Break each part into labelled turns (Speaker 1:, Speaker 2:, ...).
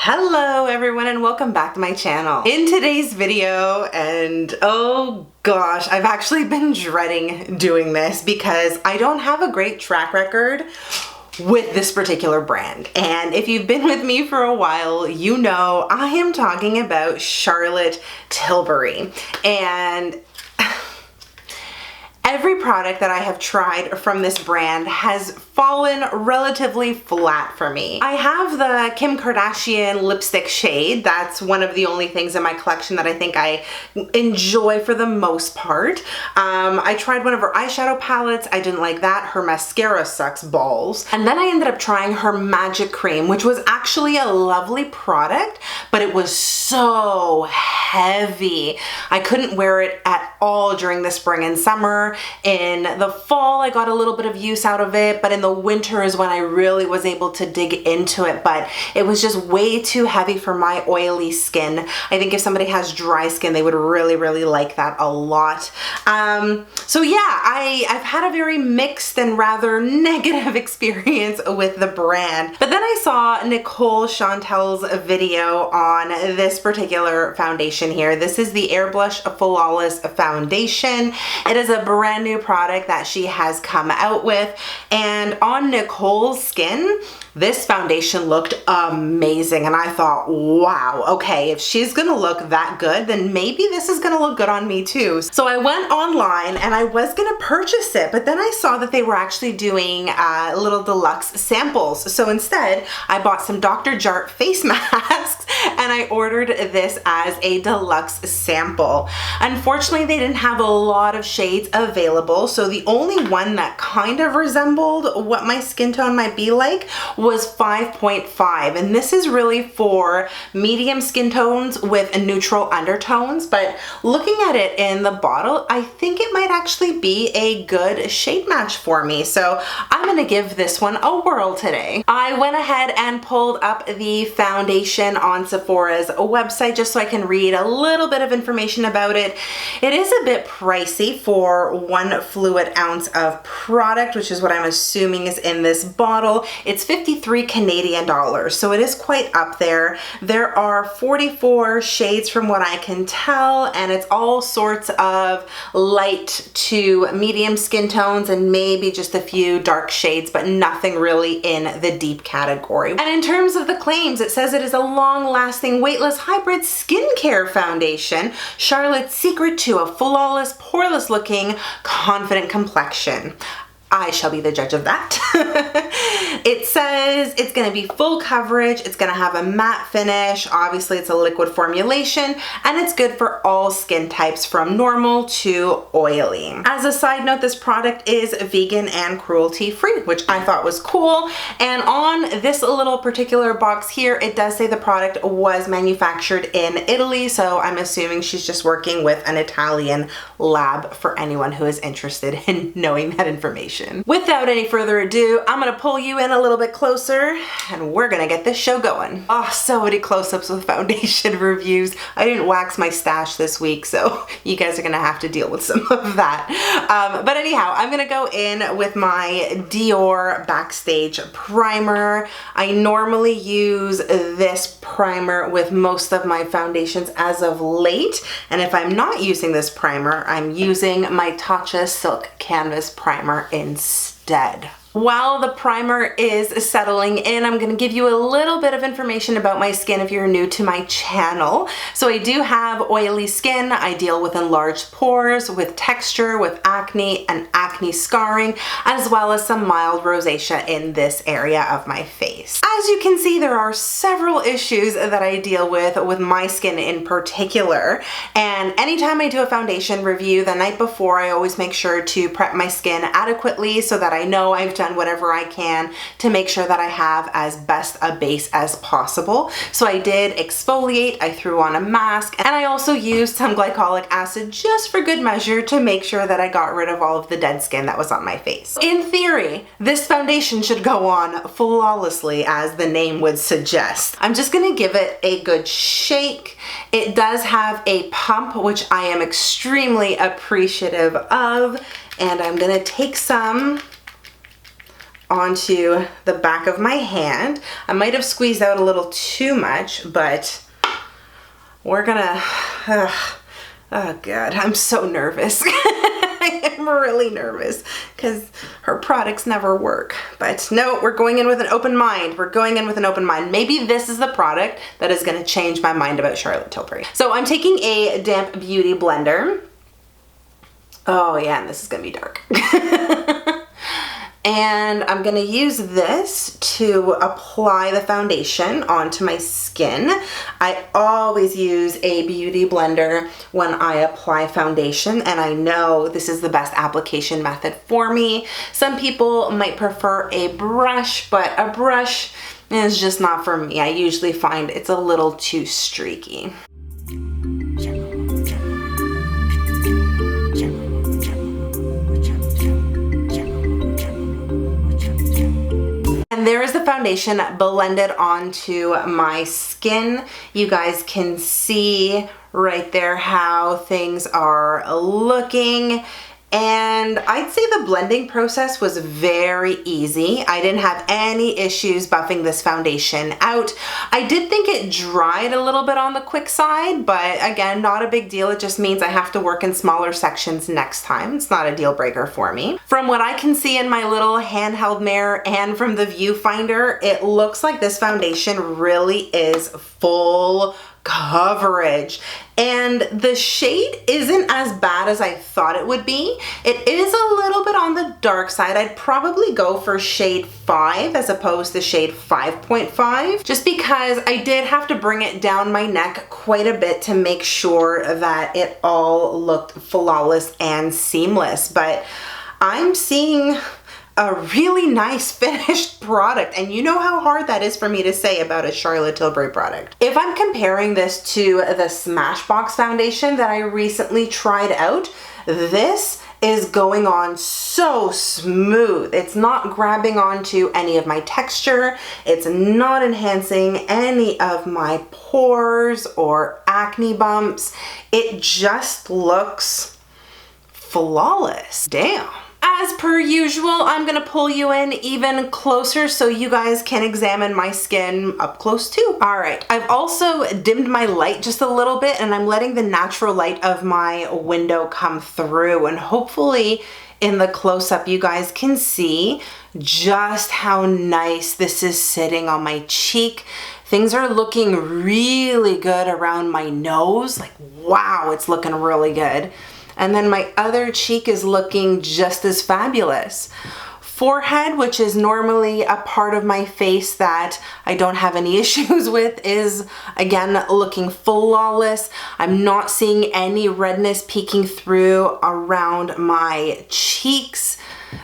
Speaker 1: Hello everyone and welcome back to my channel. In today's video, and oh gosh, I've actually been dreading doing this because I don't have a great track record with this particular brand. And if you've been with me for a while, you know I am talking about Charlotte Tilbury. And every product that I have tried from this brand has fallen relatively flat for me. I have the Kim Kardashian lipstick shade. That's one of the only things in my collection that I think I enjoy for the most part. I tried one of her eyeshadow palettes. I didn't like that. Her mascara sucks balls. And then I ended up trying her Magic Cream, which was actually a lovely product, but it was so heavy. I couldn't wear it at all during the spring and summer. In the fall, I got a little bit of use out of it, but in the winter is when I really was able to dig into it, but it was just way too heavy for my oily skin. I think if somebody has dry skin, they would really like that a lot. So yeah, I've had a very mixed and rather negative experience with the brand. But then I saw Nicole Chantel's video on this particular foundation here. This is the Airbrush Flawless Foundation. It is a brand new product that she has come out with, and on Nicole's skin, this foundation looked amazing, and I thought, wow, okay, if she's gonna look that good, then maybe this is gonna look good on me too. So I went online and I was gonna purchase it, but then I saw that they were actually doing little deluxe samples. So instead, I bought some Dr. Jart face masks and I ordered this as a deluxe sample. Unfortunately, they didn't have a lot of shades available, so the only one that kind of resembled what my skin tone might be like was 5.5, and this is really for medium skin tones with neutral undertones. But looking at it in the bottle, I think it might actually be a good shade match for me, so I'm gonna give this one a whirl today. I went ahead and pulled up the foundation on Sephora's website just so I can read a little bit of information about it. It is a bit pricey for 1 fluid ounce of product, which is what I'm assuming is in this bottle. It's 53 Canadian dollars, so it is quite up there. There are 44 shades from what I can tell, and it's all sorts of light to medium skin tones and maybe just a few dark shades, but nothing really in the deep category. And in terms of the claims, it says it is a long-lasting, weightless hybrid skincare foundation, Charlotte's secret to a flawless, poreless-looking, confident complexion. I shall be the judge of that. It says it's gonna be full coverage, it's gonna have a matte finish, obviously it's a liquid formulation, and it's good for all skin types from normal to oily. As a side note, this product is vegan and cruelty-free, which I thought was cool. And on this little particular box here, it does say the product was manufactured in Italy, so I'm assuming she's just working with an Italian lab for anyone who is interested in knowing that information. Without any further ado, I'm gonna pull you in a little bit closer and we're gonna get this show going. Oh, so many close-ups with foundation reviews. I didn't wax my stash this week, so you guys are gonna have to deal with some of that. But anyhow, I'm gonna go in with my Dior Backstage primer. I normally use this primer with most of my foundations as of late, and if I'm not using this primer, I'm using my Tatcha Silk Canvas primer instead. While the primer is settling in, I'm gonna give you a little bit of information about my skin if you're new to my channel. So I do have oily skin. I deal with enlarged pores, with texture, with acne and acne scarring, as well as some mild rosacea in this area of my face. As you can see, there are several issues that I deal with my skin in particular. And anytime I do a foundation review, the night before, I always make sure to prep my skin adequately so that I know I've done whatever I can to make sure that I have as best a base as possible. So I did exfoliate, I threw on a mask, and I also used some glycolic acid just for good measure to make sure that I got rid of all of the dead skin that was on my face. In theory, this foundation should go on flawlessly, as the name would suggest. I'm just gonna give it a good shake. It does have a pump, which I am extremely appreciative of, and I'm gonna take some onto the back of my hand. I might have squeezed out a little too much, but we're gonna, oh God, I'm so nervous. I am really nervous because her products never work. But no, we're going in with an open mind. We're going in with an open mind. Maybe this is the product that is gonna change my mind about Charlotte Tilbury. So I'm taking a damp beauty blender. Oh yeah, and this is gonna be dark. And I'm gonna use this to apply the foundation onto my skin. I always use a beauty blender when I apply foundation, and I know this is the best application method for me. Some people might prefer a brush, but a brush is just not for me. I usually find it's a little too streaky. And there is the foundation blended onto my skin. You guys can see right there how things are looking. And I'd say the blending process was very easy. I didn't have any issues buffing this foundation out. I did think it dried a little bit on the quick side, but again, not a big deal. It just means I have to work in smaller sections next time. It's not a deal breaker for me. From what I can see in my little handheld mirror and from the viewfinder, it looks like this foundation really is full coverage, and the shade isn't as bad as I thought it would be. It is a little bit on the dark side. I'd probably go for shade 5 as opposed to shade 5.5, just because I did have to bring it down my neck quite a bit to make sure that it all looked flawless and seamless. But I'm seeing a really nice finished product, and you know how hard that is for me to say about a Charlotte Tilbury product. If I'm comparing this to the Smashbox foundation that I recently tried out, this is going on so smooth. It's not grabbing onto any of my texture. It's not enhancing any of my pores or acne bumps. It just looks flawless. Damn. As per usual, I'm gonna pull you in even closer so you guys can examine my skin up close too. All right, I've also dimmed my light just a little bit, and I'm letting the natural light of my window come through, and hopefully in the close-up you guys can see just how nice this is sitting on my cheek. Things are looking really good around my nose. Like, wow, it's looking really good. And then my other cheek is looking just as fabulous. Forehead, which is normally a part of my face that I don't have any issues with, is again looking flawless. I'm not seeing any redness peeking through around my cheeks.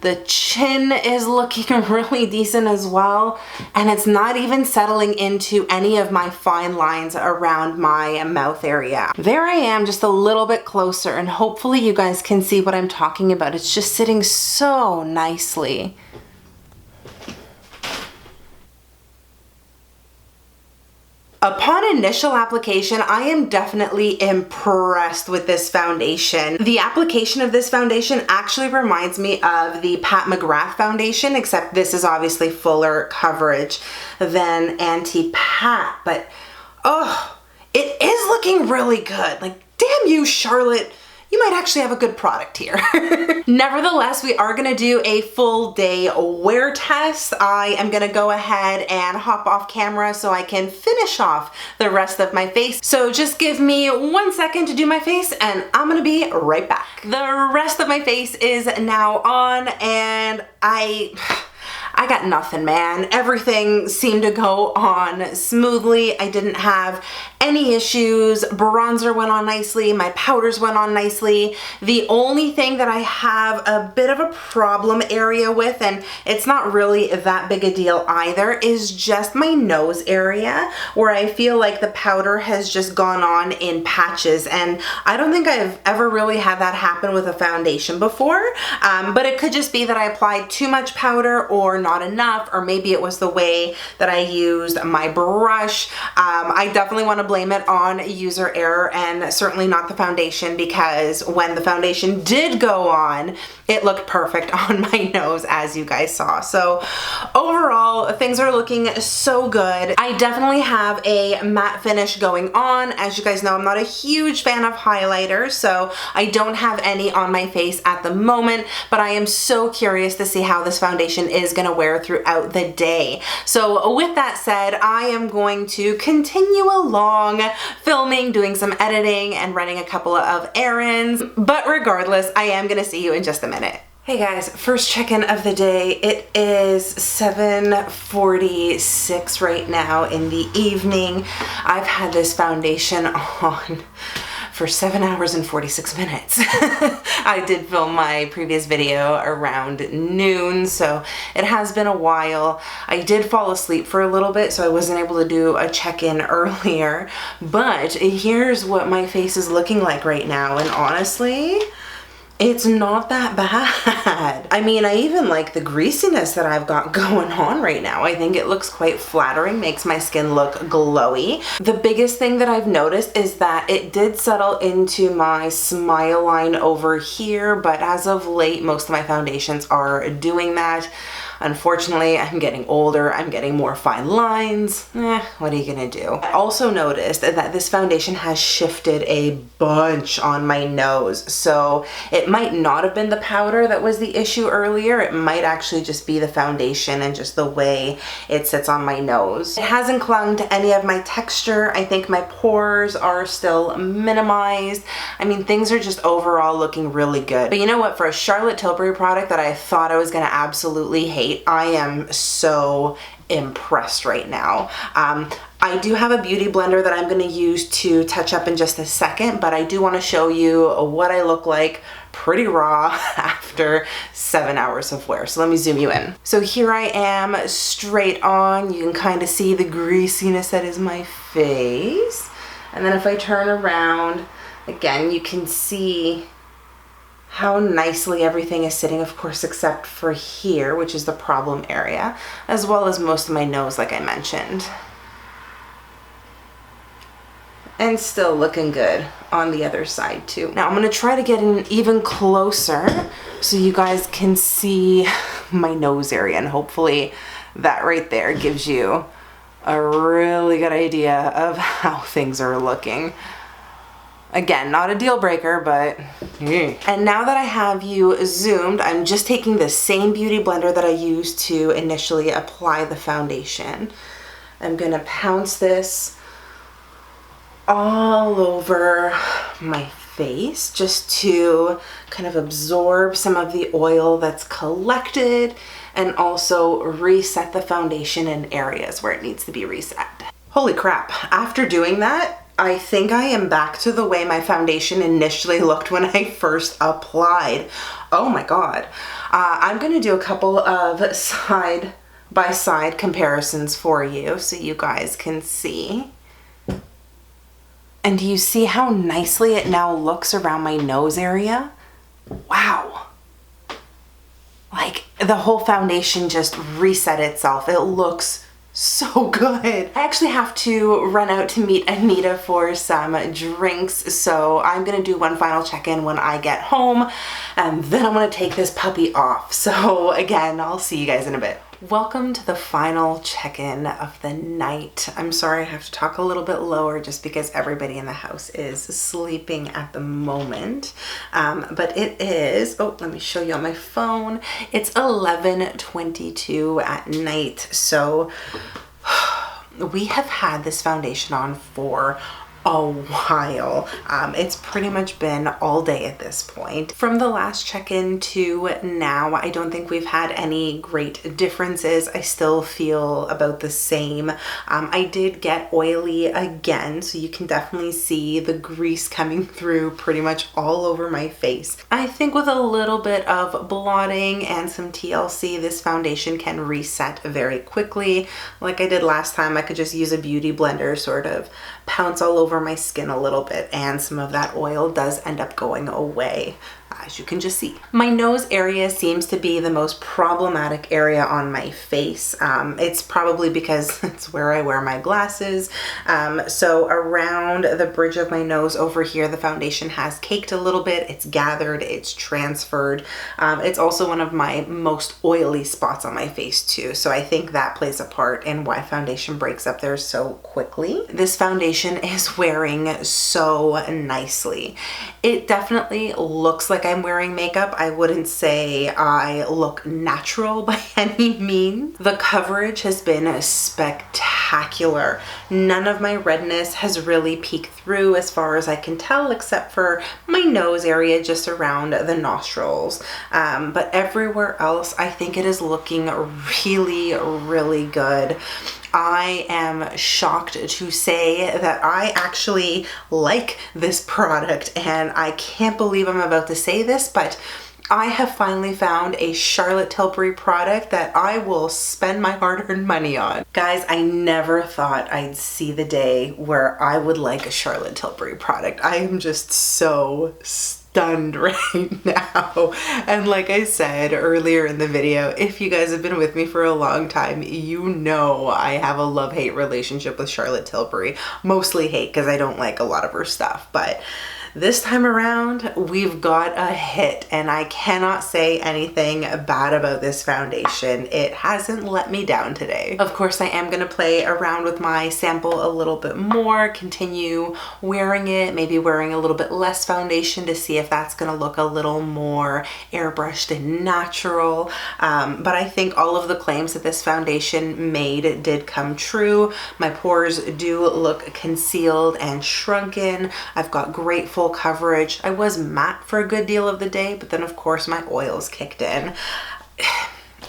Speaker 1: The chin is looking really decent as well, and it's not even settling into any of my fine lines around my mouth area. There I am, just a little bit closer, and hopefully you guys can see what I'm talking about. It's just sitting so nicely. Upon initial application, I am definitely impressed with this foundation. The application of this foundation actually reminds me of the Pat McGrath foundation, except this is obviously fuller coverage than Anti-Pat, but oh, it is looking really good. Like, damn you, Charlotte. You might actually have a good product here. Nevertheless, we are gonna do a full day wear test. I am gonna go ahead and hop off camera so I can finish off the rest of my face. So just give me 1 second to do my face and I'm gonna be right back. The rest of my face is now on, and I got nothing, man. Everything seemed to go on smoothly. I didn't have any issues. Bronzer went on nicely. My powders went on nicely. The only thing that I have a bit of a problem area with, and it's not really that big a deal either, is just my nose area, where I feel like the powder has just gone on in patches, and I don't think I've ever really had that happen with a foundation before, but it could just be that I applied too much powder or not enough, or maybe it was the way that I used my brush. I definitely want to blame it on user error and certainly not the foundation, because when the foundation did go on, it looked perfect on my nose, as you guys saw. So overall, things are looking so good. I definitely have a matte finish going on. As you guys know, I'm not a huge fan of highlighters, so I don't have any on my face at the moment, but I am so curious to see how this foundation is gonna wear throughout the day. So with that said, I am going to continue along filming, doing some editing, and running a couple of errands. But regardless, I am gonna see you in just a minute. Hey guys, first check-in of the day. It is 7:46 right now in the evening. I've had this foundation on for 7 hours and 46 minutes. I did film my previous video around noon, so it has been a while. I did fall asleep for a little bit, so I wasn't able to do a check-in earlier, but here's what my face is looking like right now, and honestly, it's not that bad. I mean, I even like the greasiness that I've got going on right now. I think it looks quite flattering, makes my skin look glowy. The biggest thing that I've noticed is that it did settle into my smile line over here, but as of late, most of my foundations are doing that. Unfortunately, I'm getting older, I'm getting more fine lines. What are you gonna do? I also noticed that this foundation has shifted a bunch on my nose. So it might not have been the powder that was the issue earlier. It might actually just be the foundation and just the way it sits on my nose. It hasn't clung to any of my texture. I think my pores are still minimized. I mean, things are just overall looking really good. But you know what? For a Charlotte Tilbury product that I thought I was gonna absolutely hate, I am so impressed right now. I do have a beauty blender that I'm going to use to touch up in just a second, but I do want to show you what I look like pretty raw after 7 hours of wear. So let me zoom you in. So here I am straight on. You can kind of see the greasiness that is my face. And then if I turn around, again, you can see how nicely everything is sitting, of course, except for here, which is the problem area, as well as most of my nose, like I mentioned. And still looking good on the other side too. Now I'm gonna try to get in even closer so you guys can see my nose area, and hopefully that right there gives you a really good idea of how things are looking. Again, not a deal breaker, but And now that I have you zoomed, I'm just taking the same beauty blender that I used to initially apply the foundation. I'm gonna pounce this all over my face just to kind of absorb some of the oil that's collected and also reset the foundation in areas where it needs to be reset. Holy crap, after doing that, I think I am back to the way my foundation initially looked when I first applied. Oh my God. I'm gonna do a couple of side-by-side comparisons for you so you guys can see. And do you see how nicely it now looks around my nose area? Wow. Like the whole foundation just reset itself. It looks so good. I actually have to run out to meet Anita for some drinks, so I'm gonna do one final check-in when I get home, and then I'm gonna take this puppy off. So again, I'll see you guys in a bit. Welcome to the final check-in of the night. I'm sorry I have to talk a little bit lower just because everybody in the house is sleeping at the moment. But it is, oh, let me show you on my phone. It's 11:22 at night. So we have had this foundation on for a while. It's pretty much been all day at this point. From the last check-in to now, I don't think we've had any great differences. I still feel about the same. I did get oily again, so you can definitely see the grease coming through pretty much all over my face. I think with a little bit of blotting and some TLC, this foundation can reset very quickly. Like I did last time, I could just use a beauty blender, sort of pounce all over over my skin a little bit, and some of that oil does end up going away, as you can just see. My nose area seems to be the most problematic area on my face. It's probably because it's where I wear my glasses. So around the bridge of my nose over here, the foundation has caked a little bit. It's gathered, it's transferred. It's also one of my most oily spots on my face too. So I think that plays a part in why foundation breaks up there so quickly. This foundation is wearing so nicely. It definitely looks like I'm wearing makeup. I wouldn't say I look natural by any means. The coverage has been spectacular. None of my redness has really peeked through as far as I can tell, except for my nose area just around the nostrils. But everywhere else, I think it is looking really, really good. I am shocked to say that I actually like this product, and I can't believe I'm about to say this, but I have finally found a Charlotte Tilbury product that I will spend my hard-earned money on. Guys, I never thought I'd see the day where I would like a Charlotte Tilbury product. I am just so stunned right now. And like I said earlier in the video, if you guys have been with me for a long time, you know I have a love-hate relationship with Charlotte Tilbury. Mostly hate because I don't like a lot of her stuff, but this time around, we've got a hit, and I cannot say anything bad about this foundation. It hasn't let me down today. Of course, I am gonna play around with my sample a little bit more, continue wearing it, maybe wearing a little bit less foundation to see if that's gonna look a little more airbrushed and natural. But I think all of the claims that this foundation made did come true. My pores do look concealed and shrunken. I've got great full coverage. I was matte for a good deal of the day, but then of course my oils kicked in.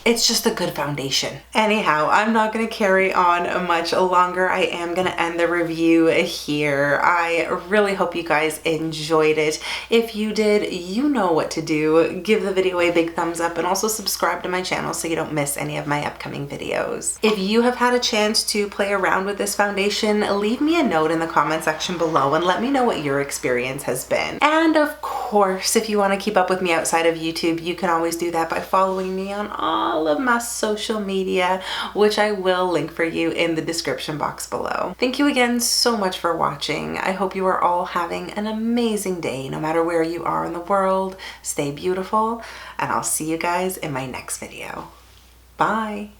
Speaker 1: It's just a good foundation. Anyhow, I'm not gonna carry on much longer. I am gonna end the review here. I really hope you guys enjoyed it. If you did, you know what to do. Give the video a big thumbs up and also subscribe to my channel so you don't miss any of my upcoming videos. If you have had a chance to play around with this foundation, leave me a note in the comment section below and let me know what your experience has been. And of course, if you want to keep up with me outside of YouTube, you can always do that by following me on all of my social media, which I will link for you in the description box below. Thank you again so much for watching. I hope you are all having an amazing day, no matter where you are in the world. Stay beautiful, and I'll see you guys in my next video. Bye.